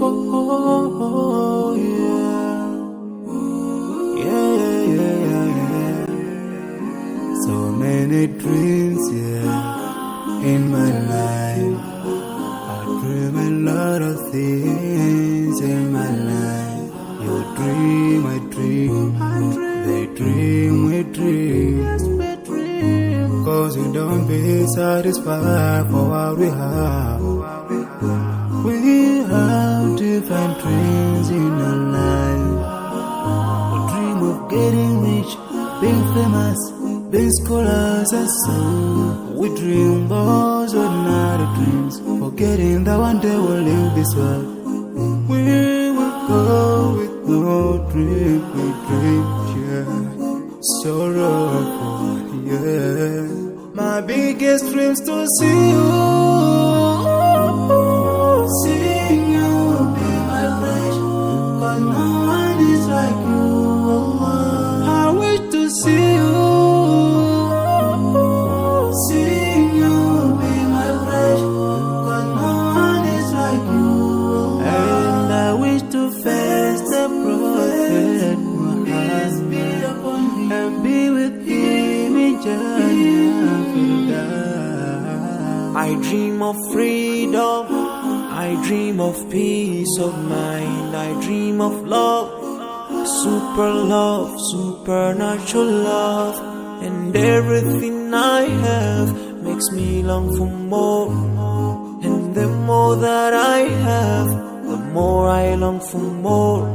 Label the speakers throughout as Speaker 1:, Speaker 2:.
Speaker 1: oh, yeah. Yeah, yeah, yeah, yeah. So many dreams, yeah, in my life. I dream a lot of things in my life. You dream, I dream. They dream, we dream. Cause we don't be satisfied for what we have. We have different dreams in our life. We dream of getting rich, being famous, being scholars and so. We dream those ordinary dreams, forgetting that one day we'll leave this world. We will go with no dream, we dream, yeah. Sorrowful, yeah. My biggest dreams to see you. Seeing you be my flesh, cause no one is like you. I wish to see you. Seeing you be my flesh, cause no one is like you. And I wish to face the prophet Muhammad and be with him in Jannah.
Speaker 2: I dream of freedom, I dream of peace of mind, I dream of love, supernatural love, and everything I have makes me long for more. And the more that I have, the more I long for more.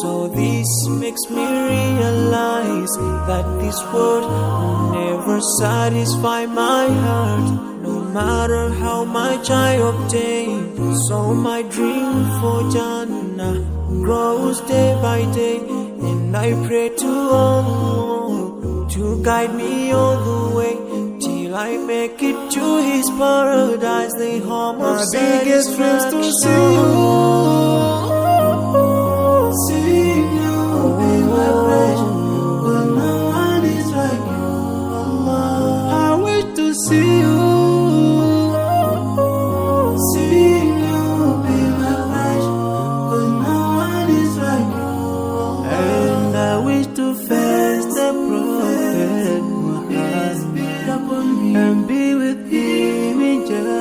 Speaker 2: So this makes me realize that this world will never satisfy my heart, no matter how much I obtain. So my dream for Jannah grows day by day, and I pray to Allah to guide me all the way till I make it to His paradise, the home of
Speaker 1: biggest dreams to see you. Seeing you be my flesh, but no one is like you. I wish to see you. Seeing you be my flesh, but no one is like you. And I wish to face the prophet Muhammad and be with him in Jannah.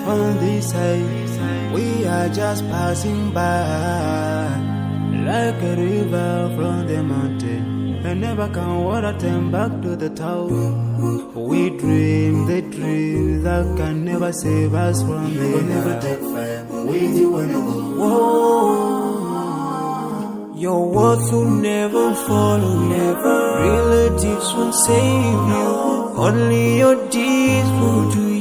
Speaker 1: On this side, we are just passing by, like a river from the mountain, and never can water turn back to the town. We dream the dreams that can never save us from the never take fire. We do
Speaker 2: your words will never follow, never. Relatives won't save you, only your deeds will do